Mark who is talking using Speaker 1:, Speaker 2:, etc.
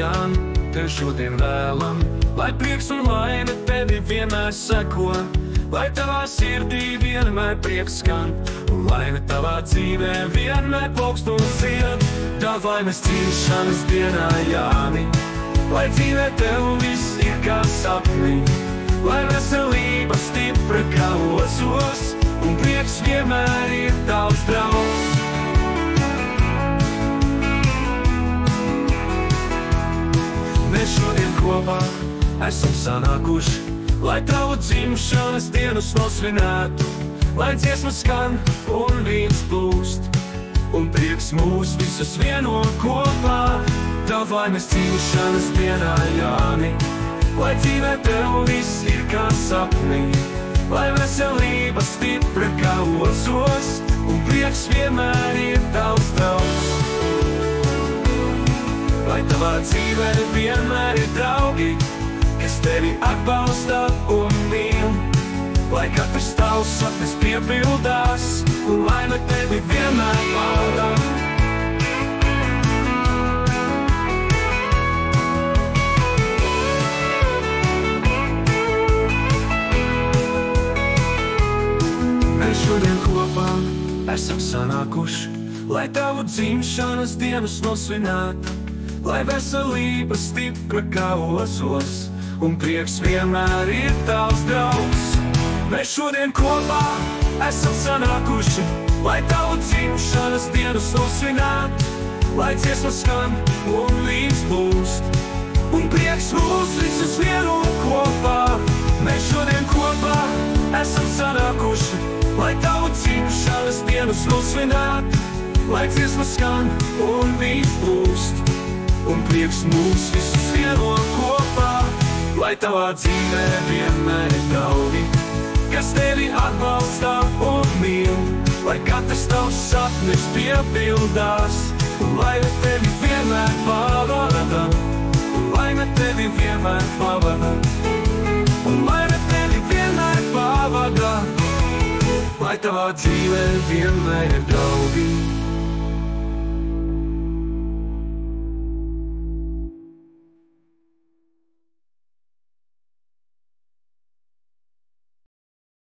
Speaker 1: Jān, tev šodien vēlam, lai prieks un laime tevi vienmēr seko, lai tavā sirdī vienmēr prieks skan, un laime tavā dzīvē vienmēr plaukst un zied. Daudz laimes dzimšanas dienā, Jāni, lai dzīvē tev viss ir kā sapnī, lai veselība stipra kā osos, un prieks vienmēr ir tavs draugs. Mēs šodien kopā esam sanākuši, lai tavu dzimšanas dienu nosvinētu, lai dziesmas skan un vīns plūst, un prieks mūs visus vieno kopā. Daudz laimes dzimšanas dienā, Jāni, lai dzīvē tev viss ir kā sapnī, lai veselība stipra kā osos, un prieks vienmēr ir tavs draugs. Lai tavā dzīvē vienmēr ir draugi, kas tevi atbalsta un mīl, lai katrs tavs sapnis piepildās, un laime tevi vienmēr valda. Mēs šodien kopā esam sanākuši, lai tavu dzimšanas dienas nosvinētu, lai veselība stipra kā osos, un prieks vienmēr ir tavs draugs. Mēs šodien kopā esam sanākuši, lai tavu dzimšanas dienas nosvinētu, lai dziesmas skan un vīns plūst, un prieks mūs visus vieno kopā. Mēs šodien kopā esam sanākuši, lai tavu dzimšanas dienas nosvinētu, lai dziesmas skan un vīns plūst, un prieks mūs visus vieno kopā. Lai tavā dzīvē vienmēr ir draugi, kas tevi atbalsta un mīl, lai katrs tavs sapnis piepildās, un laime tevi vienmēr pavada, un laime tevi vienmēr pavada, un laime tevi vienmēr pavada. Lai tavā dzīvē vienmēr ir draugi,